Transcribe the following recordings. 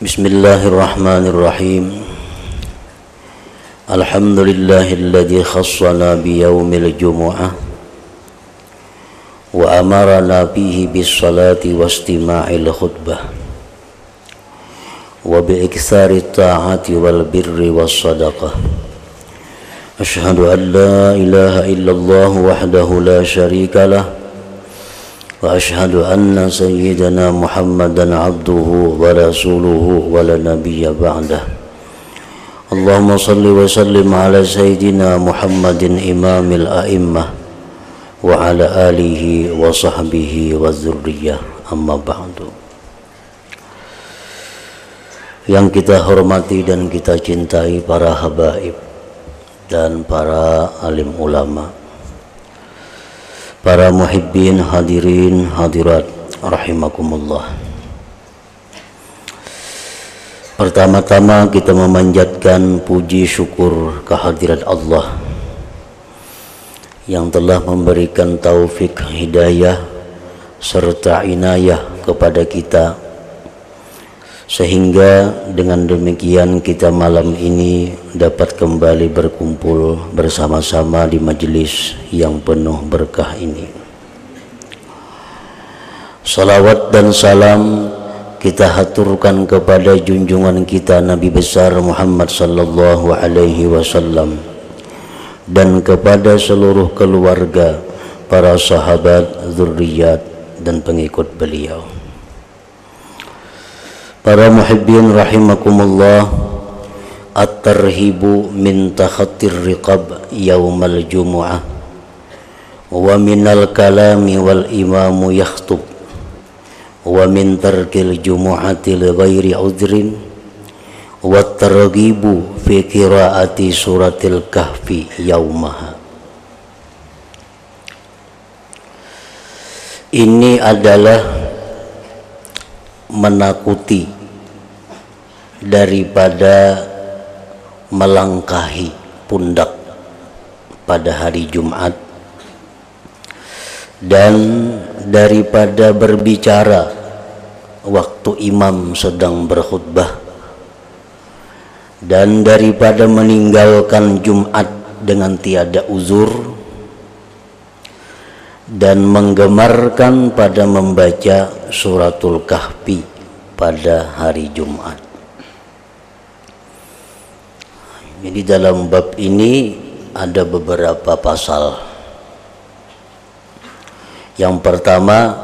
Bismillahirrahmanirrahim. Alhamdulillahilladzi khassana biyaumil jumu'ah wa amarana bihi bis salati wastima'il khutbah wa bi iktsari ta'ati wal birri was sadaqah. Asyhadu an la ilaha illallah wahdahu la syarika lah wa asyhadu anna sayyidana Muhammadan abduhu wa rasuluhu wa la nabiyya ba'dah. Allahumma salli wa sallim ala sayyidina Muhammadin imamil a'immah wa ala alihi wa sahbihi wa dzurriyyah, amma ba'du. Yang kita hormati dan kita cintai para habaib dan para alim ulama, para muhibbin hadirin hadirat rahimakumullah. Pertama-tama kita memanjatkan puji syukur kehadirat Allah yang telah memberikan taufik hidayah serta inayah kepada kita, sehingga dengan demikian kita malam ini dapat kembali berkumpul bersama-sama di majelis yang penuh berkah ini. Salawat dan salam kita haturkan kepada junjungan kita Nabi besar Muhammad sallallahu alaihi wasallam dan kepada seluruh keluarga, para sahabat, zurriyat dan pengikut beliau. Para muhibbin rahimakumullah, at-tarhibu min takhattir riqab yaumal jumu'ah wa minal kalami wal imamu yakhtub wa min tarkil jumu'ati li ghairi udhrin wa targhibu fi qiraati suratil kahfi yaumaha. Ini adalah menakuti daripada melangkahi pundak pada hari Jumat dan daripada berbicara waktu imam sedang berkhutbah dan daripada meninggalkan Jumat dengan tiada uzur dan menggemarkan pada membaca suratul kahfi pada hari Jumat. Jadi dalam bab ini ada beberapa pasal. Yang pertama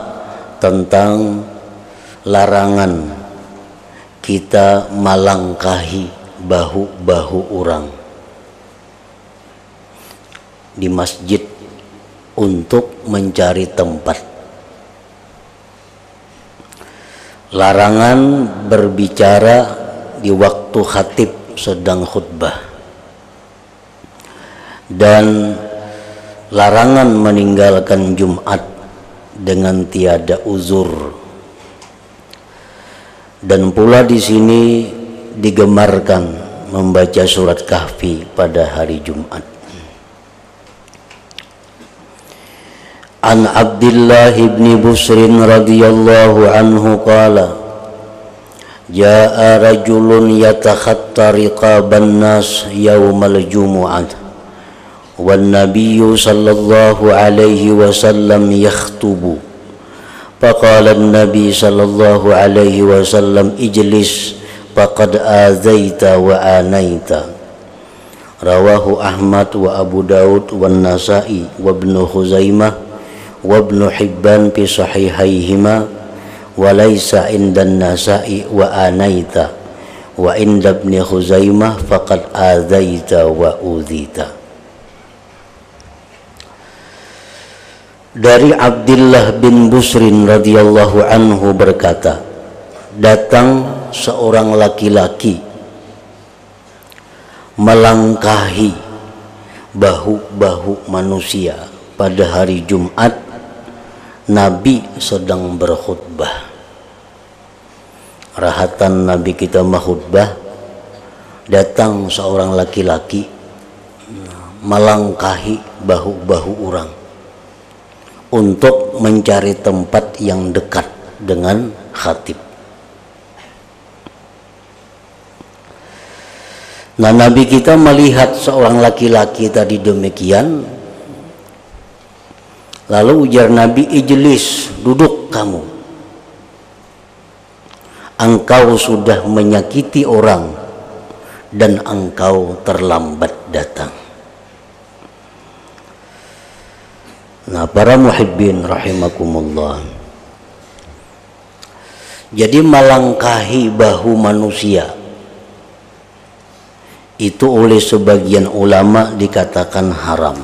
tentang larangan kita melangkahi bahu-bahu orang di masjid untuk mencari tempat. Larangan berbicara di waktu khatib sedang khutbah dan larangan meninggalkan Jumat dengan tiada uzur, dan pula di sini digemarkan membaca surat kahfi pada hari Jumat. An Abdullah bin Busrin radhiyallahu anhu qala jaa rajulun yatakhatta riqaban nas yaumal jumu'ah wan nabiyyu sallallahu alaihi wasallam yakhtubu faqala an-nabi sallallahu alaihi wasallam ijlis faqad azaita wa anaita. Rawahu Ahmad wa Abu Daud wa Nasa'i wa Ibnu Khuzaimah wa Ibnu Hibban fi sahihaihima wa laysa indan Nasa'i wa anaita wa inda Ibnu Khuzaimah faqad azaita wa udhita. Dari Abdullah bin Busrin radhiyallahu anhu berkata, datang seorang laki-laki melangkahi bahu-bahu manusia pada hari Jumat, Nabi sedang berkhutbah. Rahatan Nabi kita mahutbah, datang seorang laki-laki melangkahi bahu-bahu orang untuk mencari tempat yang dekat dengan khatib. Nah, Nabi kita melihat seorang laki-laki tadi demikian, lalu ujar Nabi, ijlis, duduk kamu. Engkau sudah menyakiti orang dan engkau terlambat datang. Nah, para muhibbin rahimakumullah, jadi melangkahi bahu manusia itu oleh sebagian ulama dikatakan haram.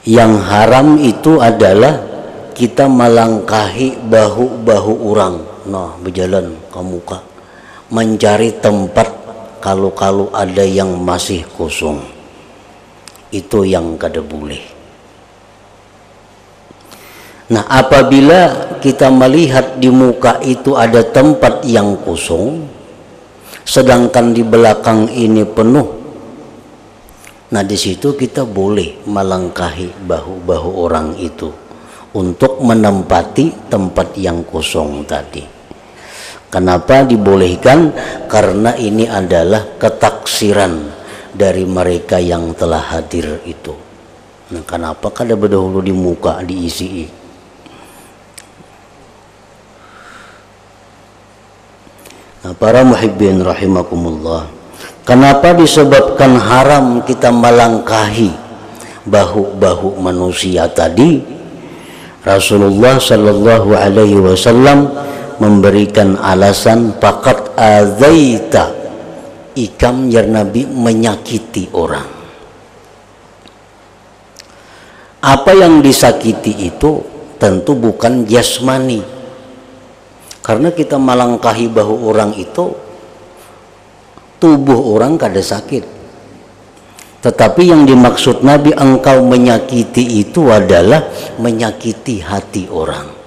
Yang haram itu adalah kita melangkahi bahu-bahu orang, nah berjalan ke muka, mencari tempat kalau ada yang masih kosong, itu yang kada boleh. Nah, apabila kita melihat di muka itu ada tempat yang kosong, sedangkan di belakang ini penuh, nah di situ kita boleh melangkahi bahu-bahu orang itu untuk menempati tempat yang kosong tadi. Kenapa dibolehkan? Karena ini adalah ketaksiran dari mereka yang telah hadir itu. Nah, kenapa kada berdahulu di muka diisi? Nah, para muhibbin rahimakumullah, kenapa disebabkan haram kita melangkahi bahu-bahu manusia tadi? Rasulullah sallallahu alaihi wasallam memberikan alasan, faqad azaita, ikam ya Nabi menyakiti orang. Apa yang disakiti itu tentu bukan jasmani, karena kita melangkahi bahu orang itu, tubuh orang kada sakit. Tetapi yang dimaksud Nabi engkau menyakiti itu adalah menyakiti hati orang.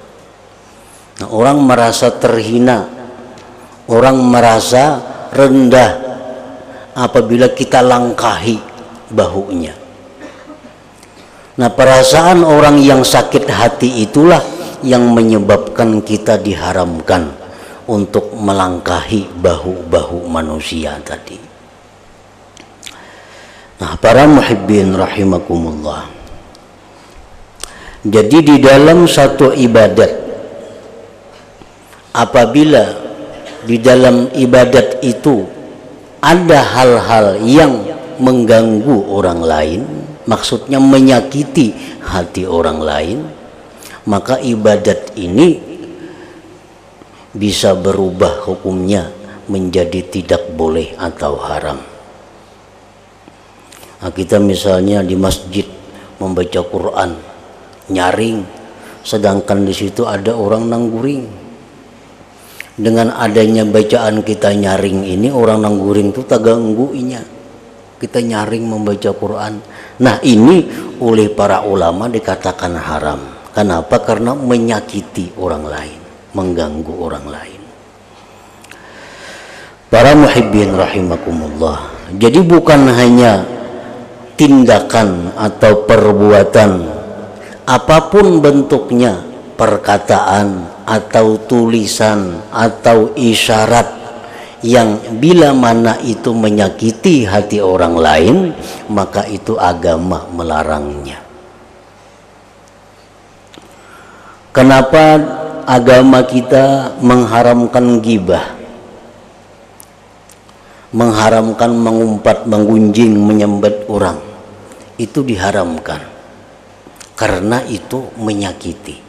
Nah, orang merasa terhina, orang merasa rendah apabila kita langkahi bahunya. Nah, perasaan orang yang sakit hati itulah yang menyebabkan kita diharamkan untuk melangkahi bahu-bahu manusia tadi. Nah, para muhibbin rahimakumullah, jadi di dalam satu ibadat, apabila di dalam ibadat itu ada hal-hal yang mengganggu orang lain, maksudnya menyakiti hati orang lain, maka ibadat ini bisa berubah hukumnya menjadi tidak boleh atau haram. Nah, kita misalnya di masjid membaca Quran, nyaring, sedangkan di situ ada orang nangguring. Dengan adanya bacaan kita nyaring ini, orang nangguring itu tak gangguinya. Kita nyaring membaca Quran. Nah, ini oleh para ulama dikatakan haram. Kenapa? Karena menyakiti orang lain, mengganggu orang lain. Para muhibbin rahimakumullah, jadi bukan hanya tindakan atau perbuatan apapun bentuknya, perkataan atau tulisan atau isyarat, yang bila mana itu menyakiti hati orang lain, maka itu agama melarangnya. Kenapa agama kita mengharamkan ghibah, mengharamkan mengumpat, menggunjing, menyambat orang? Itu diharamkan karena itu menyakiti.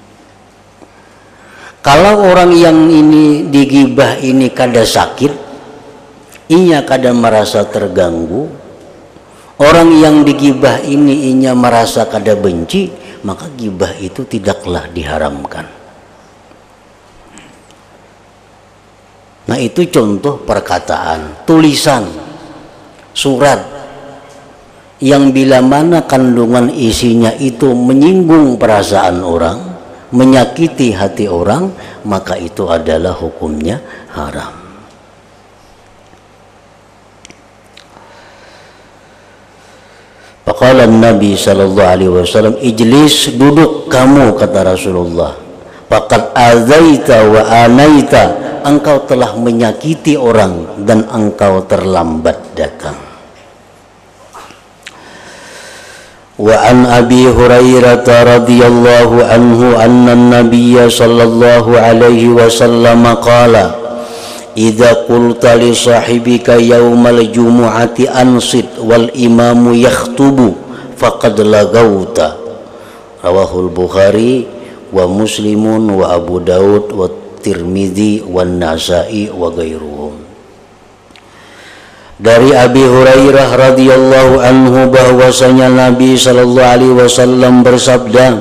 Kalau orang yang ini digibah ini kada sakit, inya kada merasa terganggu, orang yang digibah ini inya merasa kada benci, maka gibah itu tidaklah diharamkan. Nah, itu contoh perkataan, tulisan, surat yang bila mana kandungan isinya itu menyinggung perasaan orang, menyakiti hati orang, maka itu adalah hukumnya haram. Faqala Nabi sallallahu alaihi wasallam, ijlis, duduk kamu, kata Rasulullah. faqad azaita wa anaita, engkau telah menyakiti orang dan engkau terlambat datang. Wa an Abi Hurairah radhiyallahu anhu anna an-nabiy sallallahu alaihi wasallam qala idza qulta li sahibika yaumal jumu'ati ansit wal imamu yakhtubu faqad lagauta. Rawahul Bukhari wa Muslimun wa Abu Daud wa Tirmidzi wa Nasa'i wa ghairuhum. Dari Abi Hurairah radhiyallahu anhu bahwasanya Nabi sallallahu alaihi wasallam bersabda,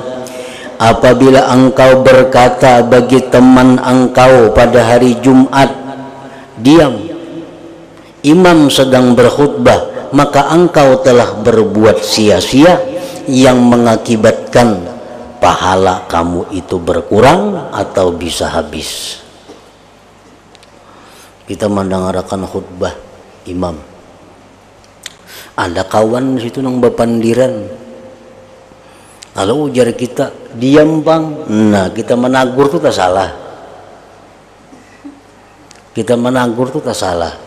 apabila engkau berkata bagi teman engkau pada hari Jumat, diam, imam sedang berkhutbah, maka engkau telah berbuat sia-sia yang mengakibatkan pahala kamu itu berkurang atau bisa habis. Kita mendengarkan khutbah imam, ada kawan di situ nang bepandiran, kalau ujar kita diam bang, nah kita menagur tuh tak salah, kita menagur tuh tak salah,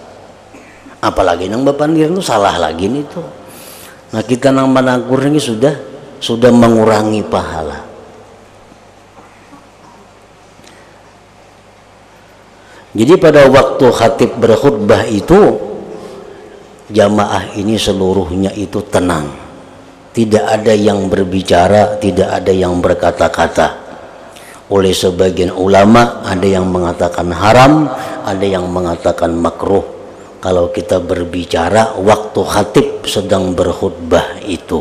apalagi nang bepandiran tuh salah lagi nih tuh. Nah kita nang menagur ini sudah mengurangi pahala. Jadi pada waktu khatib berkhutbah itu jamaah ini seluruhnya itu tenang, tidak ada yang berbicara, tidak ada yang berkata-kata. Oleh sebagian ulama ada yang mengatakan haram, ada yang mengatakan makruh kalau kita berbicara waktu khatib sedang berkhutbah itu.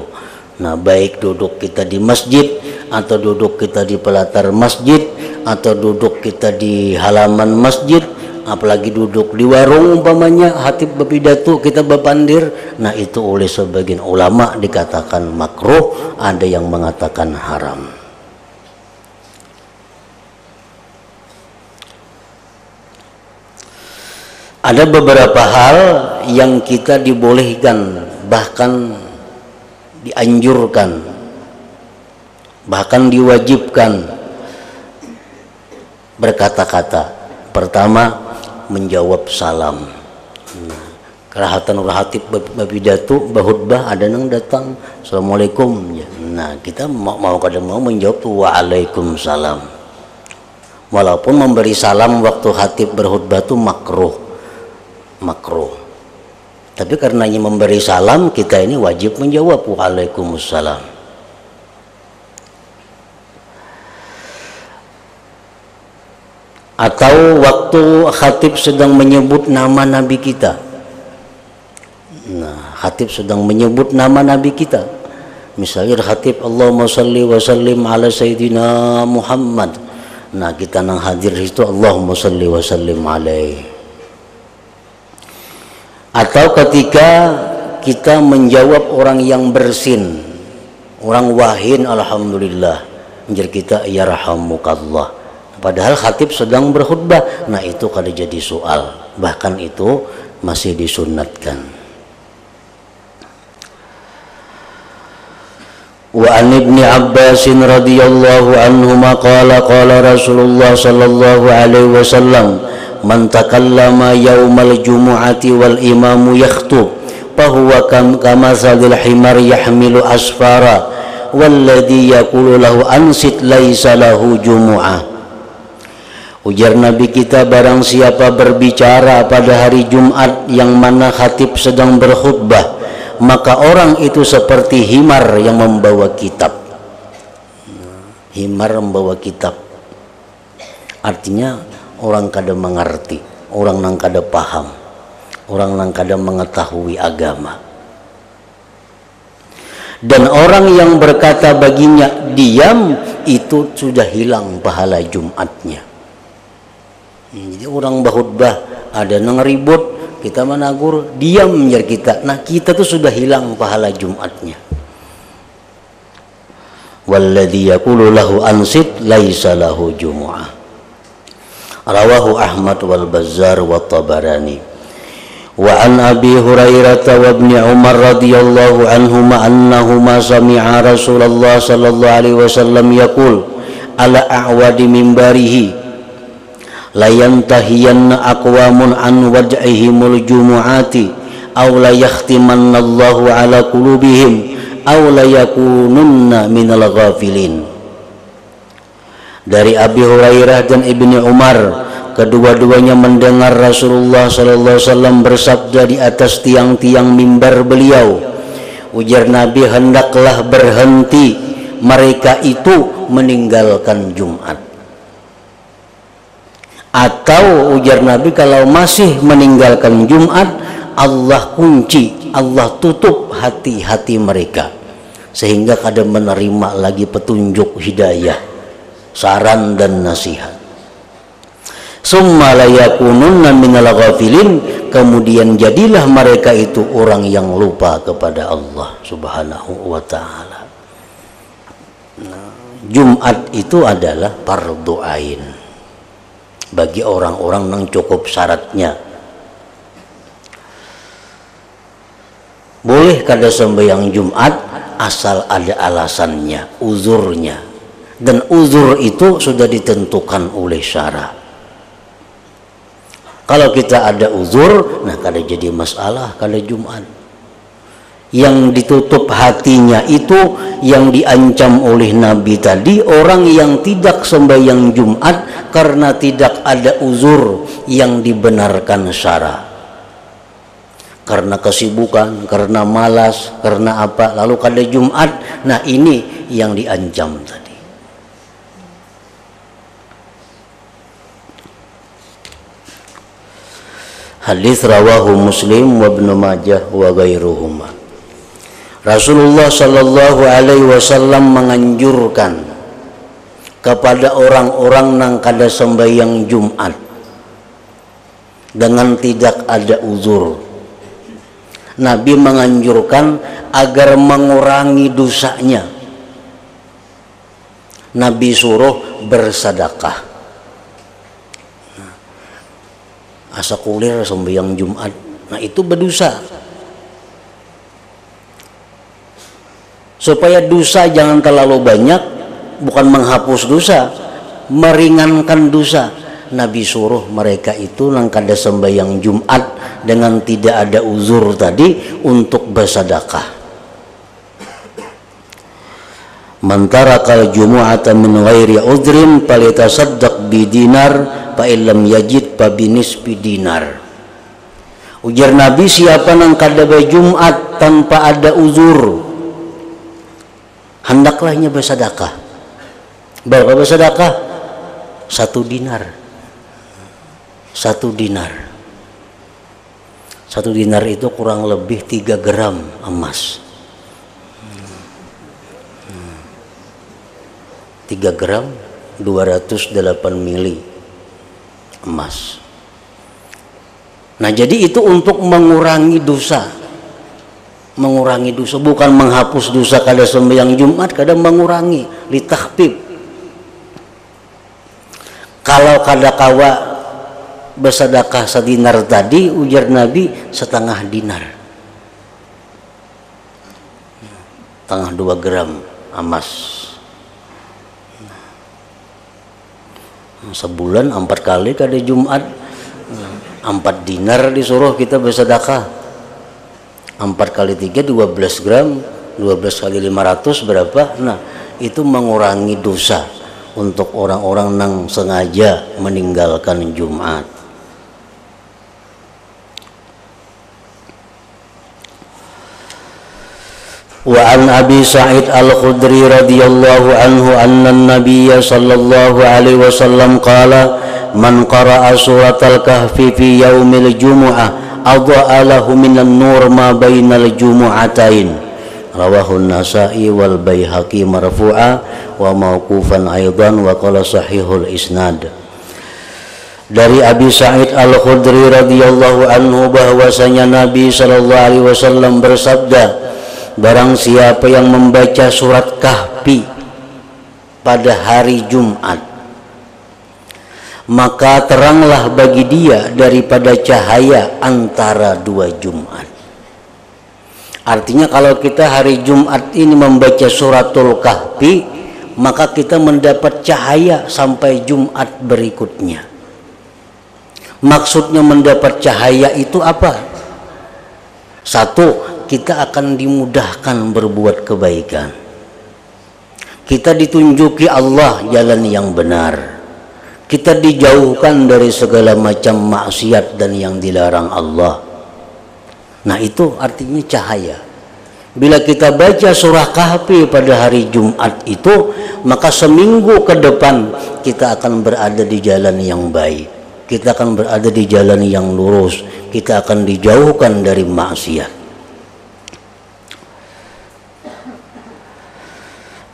Nah, baik duduk kita di masjid atau duduk kita di pelatar masjid atau duduk kita di halaman masjid, apalagi duduk di warung umpamanya khatib berpidato kita berpandir, nah itu oleh sebagian ulama dikatakan makruh, ada yang mengatakan haram. Ada beberapa hal yang kita dibolehkan, bahkan dianjurkan, bahkan diwajibkan berkata-kata. Pertama, menjawab salam. Kerahatan rahatib berpidato berkhutbah, ada yang datang assalamualaikum, nah kita mau kadang mau menjawab waalaikumsalam, walaupun memberi salam waktu khatib berkhutbah itu makruh, tapi karenanya memberi salam kita ini wajib menjawab waalaikumsalam. Atau waktu khatib sedang menyebut nama nabi kita, nah khatib sedang menyebut nama nabi kita, misalnya khatib Allahumma salli wa sallim ala sayyidina Muhammad, nah kita nang hadir itu Allahumma salli wa sallim alaihi. Atau ketika kita menjawab orang yang bersin, orang wahin alhamdulillah, menjadi kita yarhamukallah, padahal khatib sedang berkhutbah, nah itu kalau jadi soal, bahkan itu masih disunatkan. Wa an Ibni Abbas radhiyallahu anhuma qala qala Rasulullah sallallahu alaihi wasallam man takallama yaumal jumu'ati wal imamu yakhtub fahuwa kamathalil himar yahmilu asfara walladhi yaqulu lahu ansit laisa lahu jumu'ah. Ujar Nabi kita, barang siapa berbicara pada hari Jumat yang mana khatib sedang berkhutbah, maka orang itu seperti himar yang membawa kitab. Himar membawa kitab, artinya orang kada mengerti, orang nang kada paham, orang nang kada mengetahui agama. Dan orang yang berkata baginya diam, itu sudah hilang pahala Jumatnya. Jadi orang berkhutbah ada nang ribut, kita menagur diam ya kita, nah kita tuh sudah hilang pahala Jumatnya. Walladhi yaqulu lahu ansit laisa lahu jumu'ah. Rawahu Ahmad wal Bazzar wa Tabarani. Wa an Abi Hurairah wa Ibn Umar radhiyallahu anhuma annahuma sami'a Rasulullah sallallahu alaihi wasallam yaqul ala a'wadi mimbarihi la yantahiyanna aqwamun an wad'ihimul jumu'ati aw la yakhtimanna Allahu ala qulubihim aw la yakununna minal ghafilin. Dari Abi Hurairah dan Ibni Umar, kedua-duanya mendengar Rasulullah SAW bersabda di atas tiang-tiang mimbar beliau. Ujar Nabi, hendaklah berhenti mereka itu meninggalkan Jumat. Atau ujar Nabi, kalau masih meninggalkan Jumat, Allah kunci, Allah tutup hati-hati mereka sehingga kadang menerima lagi petunjuk hidayah, saran dan nasihat. Summa la yakununna minal ghafilin, kemudian jadilah mereka itu orang yang lupa kepada Allah Subhanahu wa ta'ala. Jumat itu adalah fardu ain bagi orang-orang yang cukup syaratnya. Boleh kada sembahyang Jumat asal ada alasannya, uzurnya, dan uzur itu sudah ditentukan oleh syara. Kalau kita ada uzur, nah kada jadi masalah kada Jumat. Yang ditutup hatinya itu yang diancam oleh Nabi tadi, orang yang tidak sembahyang Jumat karena tidak ada uzur yang dibenarkan syara. Karena kesibukan, karena malas, karena apa, lalu kada Jumat. Nah ini yang diancam tadi. Hadis rawahu Muslim wa Ibnu Majah wa ghairuhuma. Rasulullah sallallahu alaihi wasallam menganjurkan kepada orang-orang yang kada sembahyang Jumat dengan tidak ada uzur. Nabi menganjurkan agar mengurangi dosanya. Nabi suruh bersedekah. Asa kulir sembahyang Jumat, nah itu berdosa. Supaya dosa jangan terlalu banyak, bukan menghapus dosa, meringankan dosa. Nabi suruh mereka itu nang kada sembahyang Jumat dengan tidak ada uzur tadi untuk bersedekah. Man tarakal jumu'ata min ghairi udhrin falitasaddaq bi dinar fa illam yajid fa binisfi dinar. Ujar Nabi, siapa nang kada Jumat tanpa ada uzur, hendaklahnya bersedekah. Berapa bersedekah? 1 dinar. 1 dinar. 1 dinar itu kurang lebih 3 gram emas. 3 gram 208 mili emas. Nah jadi itu untuk mengurangi dosa. Mengurangi dosa, bukan menghapus dosa kada sembahyang Jumat, kada mengurangi, litahbib. Kalau kada kawa bersedekah 1 dinar tadi, ujar Nabi 1/2 dinar. Setengah 2 gram emas. Sebulan 4 kali kada Jumat, 4 dinar disuruh kita bersedekah. 4 kali 3 12 gram, 12 kali 500 berapa? Nah itu mengurangi dosa untuk orang-orang yang sengaja meninggalkan Jumat. Wa an Abi Sa'id Al-Khudri radhiyallahu anhu anna an-nabiy sallallahu alaihi wasallam qala man qara'a suratal kahfi fi yaumil jumu'ah adha'a lahu minan nur ma bainal jumu'atain. Rawahu an-Nasa'i wal Baihaqi marfu'a wa mauqufan aidan wa qala sahihul isnad. Dari Abi Sa'id Al-Khudri radhiyallahu anhu bahwasanya Nabi sallallahu alaihi wasallam bersabda, barang siapa yang membaca surat Kahfi pada hari Jumat, maka teranglah bagi dia daripada cahaya antara 2 Jumat. Artinya kalau kita hari Jumat ini membaca suratul Kahfi, maka kita mendapat cahaya sampai Jumat berikutnya. Maksudnya mendapat cahaya itu apa? Satu, kita akan dimudahkan berbuat kebaikan. Kita ditunjuki Allah jalan yang benar. Kita dijauhkan dari segala macam maksiat dan yang dilarang Allah. Nah, itu artinya cahaya. Bila kita baca surah Kahfi pada hari Jumat itu, maka seminggu ke depan kita akan berada di jalan yang baik. Kita akan berada di jalan yang lurus. Kita akan dijauhkan dari maksiat.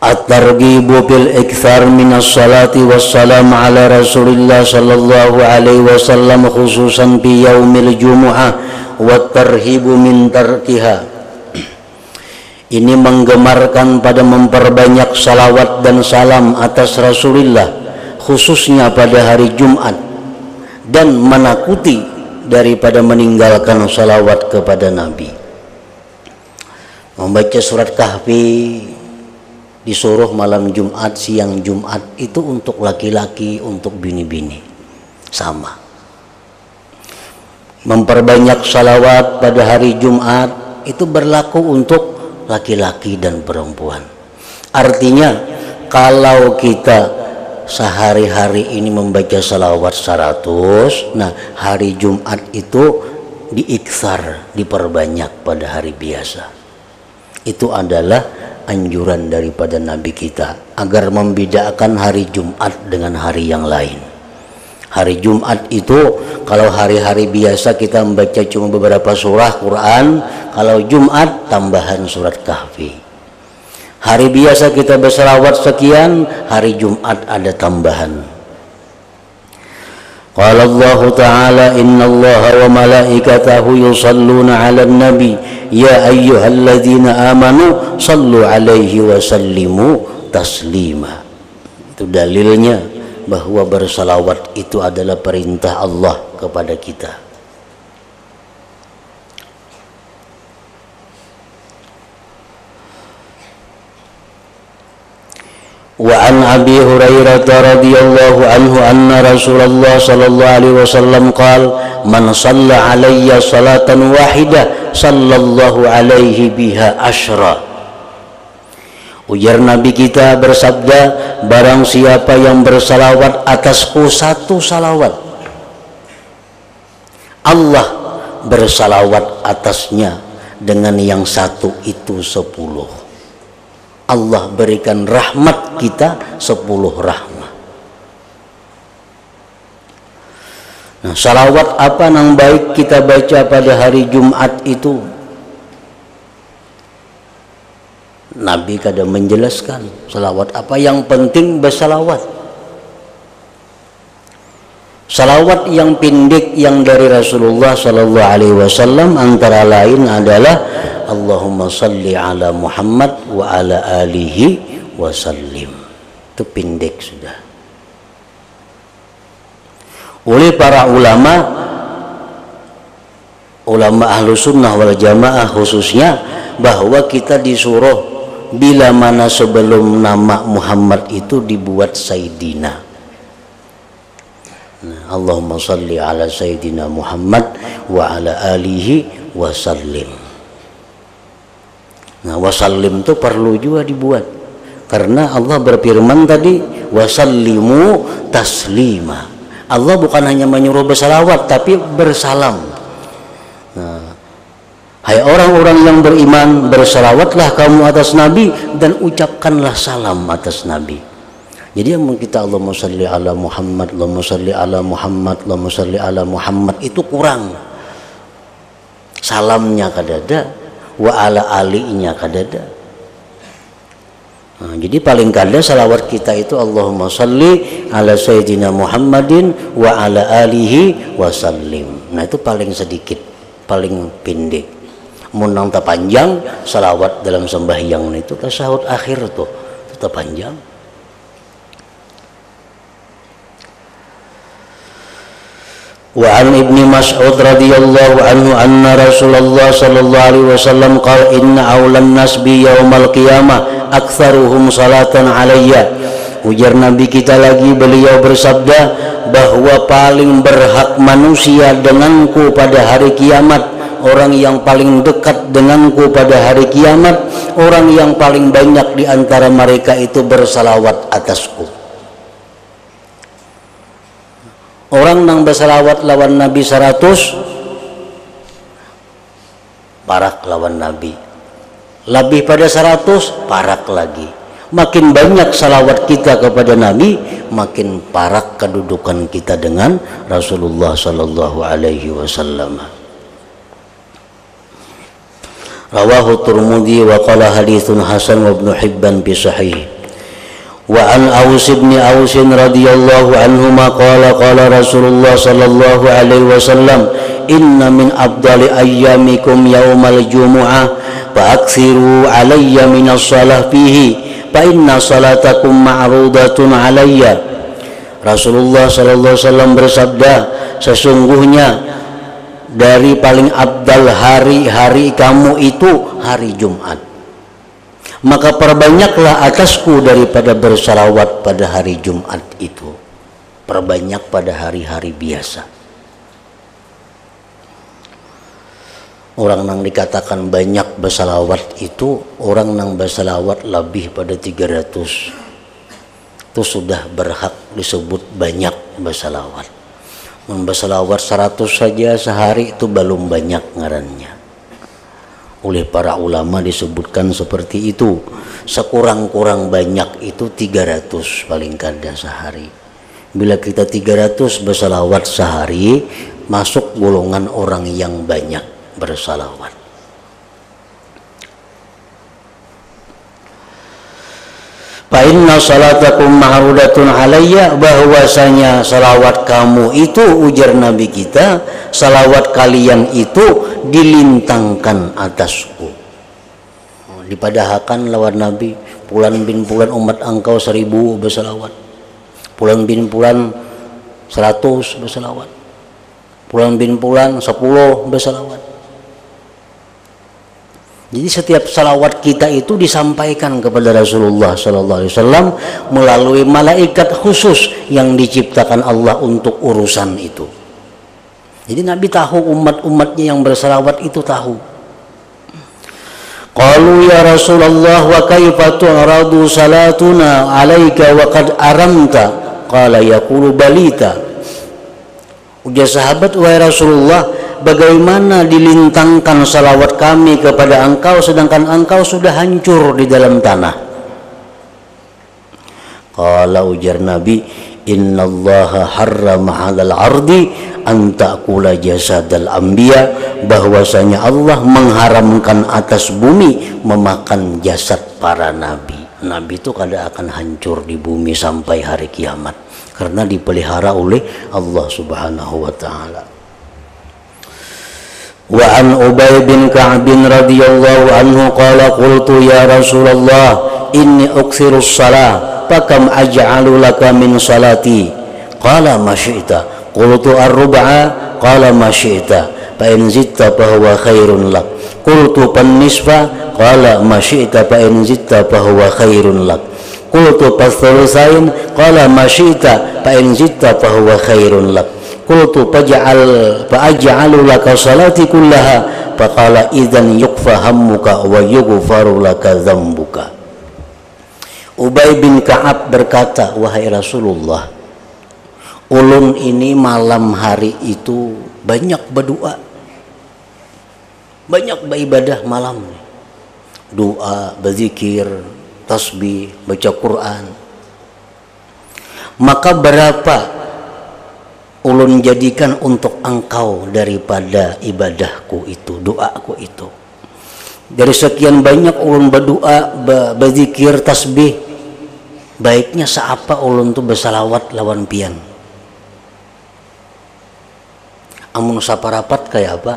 At-targhibu bil iktsar minas salati wassalam ala Rasulillah sallallahu alaihi wasallam khususan fi yaumil jumu'ah wa tarhibu min tarkiha. Ini menggemarkan pada memperbanyak salawat dan salam atas Rasulullah khususnya pada hari Jumat, dan menakuti daripada meninggalkan salawat kepada Nabi. Membaca surat Kahfi disuruh malam Jumat, siang Jumat, itu untuk laki-laki, untuk bini-bini sama. Memperbanyak salawat pada hari Jumat itu berlaku untuk laki-laki dan perempuan. Artinya kalau kita sehari-hari ini membaca salawat 100, nah hari Jumat itu diiksar, diperbanyak pada hari biasa. Itu adalah anjuran daripada Nabi kita agar membedakan hari Jumat dengan hari yang lain. Hari Jumat itu kalau hari-hari biasa kita membaca cuma beberapa surah Quran, kalau Jumat tambahan surat Kahfi. Hari biasa kita berselawat sekian, hari Jumat ada tambahan. Qala Allah Ta'ala innallaha wa malaikatahu yusalluna 'alan nabi ya ayyuhalladzina amanu sallu 'alaihi wa sallimu taslima. Itu dalilnya bahwa bersalawat itu adalah perintah Allah kepada kita. Wa an Abi Hurairah radhiyallahu anhu anna Rasulullah sallallahu alaihi wasallam qala man shalla alayya salatan wahidah sallallahu alaihi biha asyra. Ujar Nabi kita bersabda, barang siapa yang bersalawat atasku satu salawat, Allah bersalawat atasnya dengan yang satu itu 10. Allah berikan rahmat kita 10 rahmat. Nah, salawat apa yang baik kita baca pada hari Jumat itu? Nabi kadang menjelaskan salawat apa yang penting bersalawat. Salawat yang pendek yang dari Rasulullah sallallahu alaihi wasallam antara lain adalah Allahumma salli ala Muhammad wa ala alihi wa sallim. Itu pendek sudah. Oleh para ulama ahlu sunnah wal jamaah khususnya, bahwa kita disuruh bila mana sebelum nama Muhammad itu dibuat Sayyidina. Allahumma salli ala Sayyidina Muhammad wa ala alihi wa sallim. Nah, wasallim itu perlu juga dibuat karena Allah berfirman tadi wasallimu taslima. Allah bukan hanya menyuruh bersalawat tapi bersalam. Nah, hai orang-orang yang beriman, bersalawatlah kamu atas Nabi dan ucapkanlah salam atas Nabi. Jadi yang kita Allahumma salli ala Muhammad, Allahumma salli ala Muhammad, Allahumma salli ala Muhammad itu kurang. Salamnya kadada, wa ala alinya kadada. Nah, jadi paling kada salawat kita itu Allahumma salli ala Sayyidina Muhammadin wa ala alihi wa sallim. Nah, itu paling sedikit, paling pendek. Munang tak panjang salawat dalam sembahyang itu tasyahud akhir tuh tetap panjang. Wa an Ibnu Mas'ud radhiyallahu anhu anna Rasulullah sallallahu alaihi wasallam qala inna awlan nas bi yaumal qiyamah aktsaruhum salatan alayya. Ujar Nabi kita lagi, beliau bersabda bahwa paling berhak manusia denganku pada hari kiamat, orang yang paling dekat denganku pada hari kiamat, orang yang paling banyak di antara mereka itu bersalawat atasku. Orang nang bersalawat lawan Nabi 100 parak lawan Nabi, lebih pada 100 parak lagi. Makin banyak salawat kita kepada Nabi, makin parak kedudukan kita dengan Rasulullah sallallahu alaihi wasallam. Rawahu Tirmidzi wa qala haditsun hasan wa Ibnu Hibban fi sahih. Wa an Aus bin Aus radhiyallahu anhuma qala qala Rasulullah sallallahu alaihi wasallam, inna min afdali ayyamikum yaumal jumu'ah fa aktsiru alayya minas shalah fihi fa inna salatakum ma'rudatun alayya. Rasulullah sallallahu alaihi wasallam bersabda, sesungguhnya dari paling abdal hari-hari kamu itu hari Jumat, maka perbanyaklah atasku daripada bersalawat pada hari Jumat itu, perbanyak pada hari-hari biasa. Orang yang dikatakan banyak bersalawat itu orang yang bersalawat lebih pada 300, itu sudah berhak disebut banyak bersalawat. Bersalawat 100 saja sehari itu belum banyak ngarannya. Oleh para ulama disebutkan seperti itu, sekurang-kurang banyak itu 300 paling kada sehari. Bila kita 300 bersalawat sehari, masuk golongan orang yang banyak bersalawat. Fa inna salatakum ma'rudatun alayya, bahwasanya salawat kamu itu, ujar Nabi kita, salawat kalian itu dilintangkan atasku. Dipadahkan lawan Nabi, pulan bin pulan umat engkau 1000 bersalawat, pulan bin pulan 100 bersalawat, pulan bin pulan 10 bersalawat. Jadi setiap salawat kita itu disampaikan kepada Rasulullah sallallahu alaihi wasallam melalui malaikat khusus yang diciptakan Allah untuk urusan itu. Jadi Nabi tahu, umat-umatnya yang bersalawat itu tahu. Qalu ya Rasulullah wa kaifa tu'radu salatuna 'alaika wa qad aramta? Qala yaqulu balita. Ujar sahabat, wahai Rasulullah, bagaimana dilintangkan salawat kami kepada engkau sedangkan engkau sudah hancur di dalam tanah? Qala, ujar Nabi, innallaha harrama 'alal ardi an ta'kula jasadal anbiya, bahwasanya Allah mengharamkan atas bumi memakan jasad para nabi. Nabi itu kada akan hancur di bumi sampai hari kiamat karena dipelihara oleh Allah Subhanahu wa taala. Wa an Ubay bin Ka'b radhiyallahu anhu qala qultu ya Rasulullah inni uksiru shalah fakam aj'alu laka min salati? Qala ma syi'ta. Qultu ar-rub'a. Qala ma syi'ta. Fa in zidta fa huwa khairun lak. Qultu pan nisfa. Qala ma syi'ta fa in zidta fa huwa khairun lak. Qultu pas-thulutsain. Qala ma syi'ta fa in zidta fa huwa khairun lak. Qultu fa'aj'alu laka salati kullaha. Faqala idzan yukfa hammuka wa yughfaru laka dzambuka. Ubay bin Ka'ab berkata, wahai Rasulullah, ulun ini malam hari itu banyak berdoa, banyak beribadah malam, doa, berzikir, tasbih, baca Quran. Maka berapa ulun jadikan untuk engkau daripada ibadahku itu, doaku itu? Dari sekian banyak ulun berdoa, berzikir, tasbih, baiknya seapa ulun tu bersalawat lawan pian? Amun saparapat kayak apa?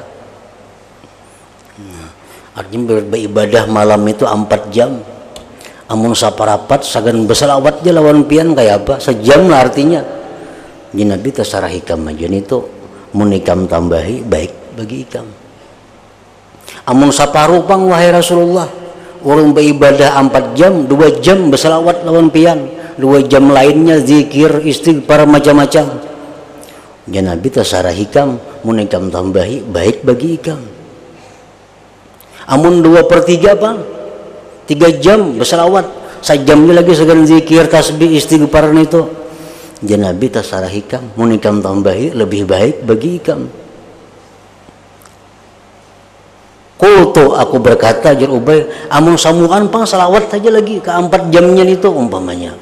Artinya beribadah malam itu 4 jam. Amun saparapat sagan bersalawat je lawan pian kayak apa? Sejam lah artinya. Jadi Nabi terserah hikam aja itu, mun hikam tambahi baik bagi hikam. Amun saparupang wahai Rasulullah, Orang beribadah 4 jam, 2 jam berselawat lawan pian, 2 jam lainnya zikir, istighfar macam-macam. Ya Nabi tasarah hikam, mun ikam tambahi baik bagi ikam. Amun 2/3 apa? 3 jam berselawat, sajamnya lagi segan zikir, tasbih, istighfar itu. Ya Nabi tasarah hikam, mun ikam tambahi lebih baik bagi ikam. Kultu aku berkata jar Ubay, amun samuan pang salawat saja lagi ke 4 jamnya itu umpamanya.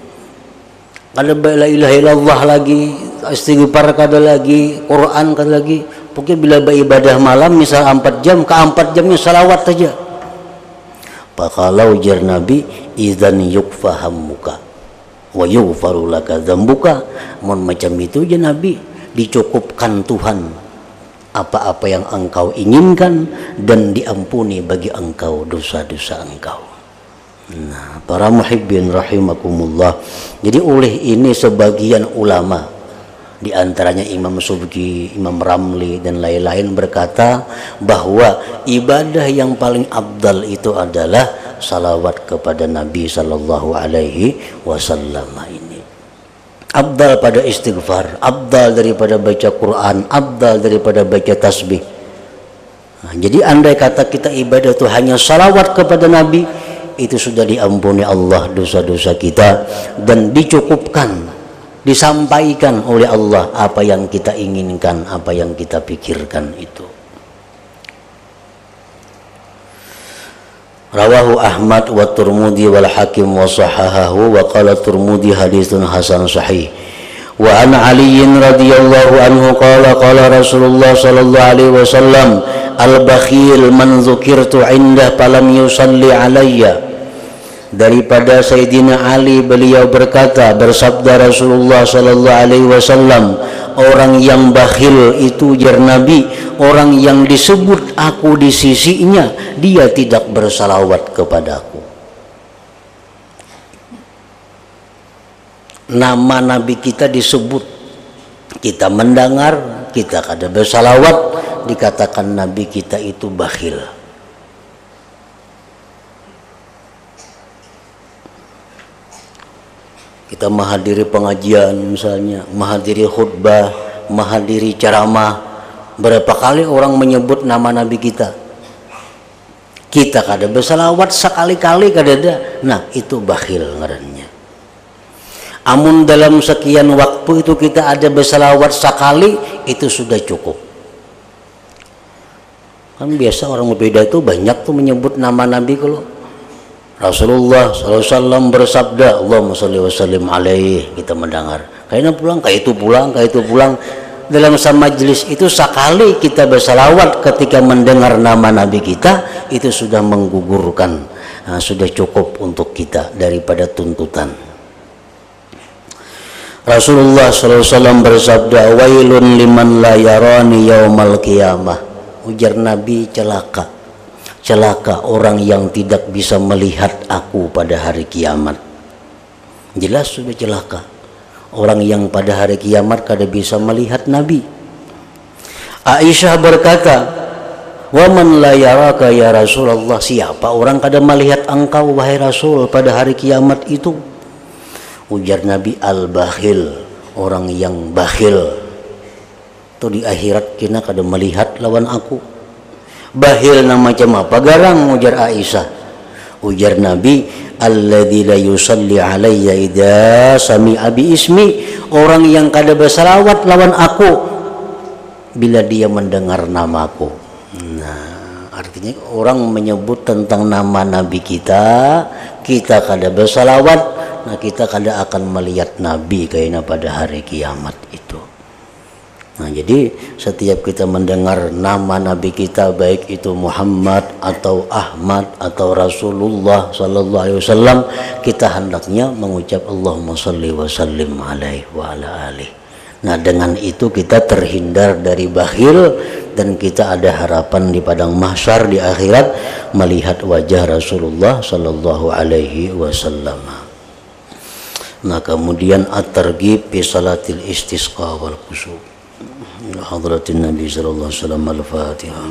Kada la ilaha illallah lagi, istighfar kada lagi, Quran kada lagi. Pokoknya bila beribadah malam misal 4 jam, ke 4 jamnya salawat saja. Pakalau jar Nabi, idzan yukfahamuka wa yughfaru laka dzambuka. Mun macam itu jar Nabi, dicukupkan Tuhan apa-apa yang engkau inginkan dan diampuni bagi engkau dosa-dosa engkau. Nah, para muhibbin rahimakumullah. Jadi oleh ini sebagian ulama, di antaranya Imam Subki, Imam Ramli dan lain-lain berkata bahwa ibadah yang paling afdal itu adalah salawat kepada Nabi sallallahu alaihi wasallam ini. Afdal pada istighfar, afdal daripada baca Quran, afdal daripada baca tasbih. Nah, jadi andai kata kita ibadah itu hanya salawat kepada Nabi, itu sudah diampuni Allah dosa-dosa kita dan dicukupkan, disampaikan oleh Allah apa yang kita inginkan, apa yang kita pikirkan itu. Rawahu Ahmad wa Tirmidzi wal Hakim wa sahahahu wa qala Tirmidzi haditsun hasan sahih. Wa an Ali radhiyallahu anhu qala qala Rasulullah sallallahu alaihi wasallam al-bakhil man dzukirtu indah falam yusalli alayya. Daripada Sayyidina Ali beliau berkata, bersabda Rasulullah sallallahu alaihi wasallam, orang yang bakhil itu jar Nabi, orang yang disebut aku di sisinya dia tidak bersalawat kepadaku. Nama Nabi kita disebut, kita mendengar, kita kada bersalawat, dikatakan Nabi kita itu bakhil. Kita menghadiri pengajian misalnya, menghadiri khutbah, menghadiri ceramah, berapa kali orang menyebut nama Nabi kita, kita kada bersalawat sekali-kali kada ada. Nah itu bakhil ngarannya. Amun dalam sekian waktu itu kita ada bersalawat sekali, itu sudah cukup. Kan biasa orang berbeda itu banyak tuh menyebut nama Nabi. Kalau Rasulullah SAW bersabda, Allahumma sholli wa sallim alaihi, kita mendengar. Kayaknya pulang, kayak itu pulang, kayak itu pulang. Dalam majlis itu sekali kita bersalawat ketika mendengar nama Nabi kita, itu sudah menggugurkan, sudah cukup untuk kita daripada tuntutan. Rasulullah SAW bersabda, wailun liman la yarani yaumal qiyamah. Ujar Nabi, celaka. Celaka orang yang tidak bisa melihat aku pada hari kiamat. Jelas sudah celaka orang yang pada hari kiamat kada bisa melihat Nabi. Aisyah berkata, wa man la yaraka ya Rasulullah, siapa orang kada melihat engkau wahai Rasul pada hari kiamat itu? Ujar Nabi, al-bakhil, orang yang bakhil. Itu di akhirat kena kada melihat lawan aku. Bakhil na macam apa garang? Ujar Aisyah. Ujar Nabi, alladzi la yusalli alayya idza sami'a bi ismi, orang yang kada bersalawat lawan aku bila dia mendengar namaku. Nah, artinya orang menyebut tentang nama Nabi kita, kita kada bersalawat, nah kita kada akan melihat Nabi kayaknya pada hari kiamat itu. Nah, jadi setiap kita mendengar nama Nabi kita, baik itu Muhammad atau Ahmad atau Rasulullah sallallahu alaihi wasallam, kita hendaknya mengucap Allahumma sholli wa sallim alaihi wa ala alihi. Nah, dengan itu kita terhindar dari bakhil dan kita ada harapan di padang mahsyar di akhirat melihat wajah Rasulullah sallallahu alaihi wasallam. Nah, kemudian at-targhib fi salatil istisqa wal khusyu'. Hadratin Nabi sallallahu alaihi wasallam. Al-Fatihah.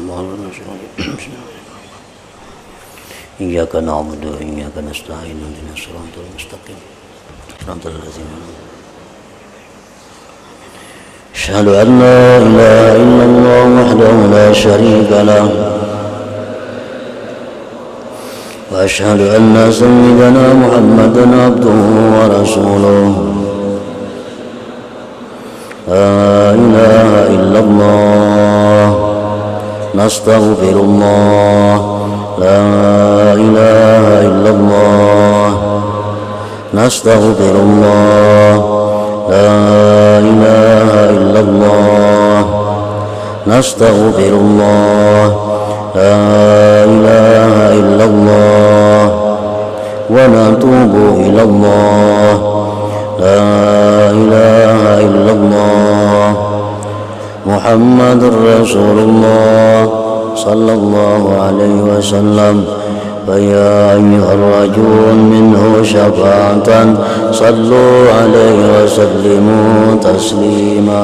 إياك نعبد وإياك نستعين اهدنا الصراط المستقيم صراط الذين أشهد أن لا إله إلا الله وحده لا شريك له وأشهد أن سيدنا محمدا عبده ورسوله لا إله إلا الله نستغفر الله لا إله إلا الله نستغفر الله لا إله إلا الله نستغفر الله لا إله إلا الله ونتوب إلى الله لا إله إلا الله محمد رسول الله صلى الله عليه وسلم فيا أيها الرجل منه شفاعة صلوا عليه وسلموا تسليما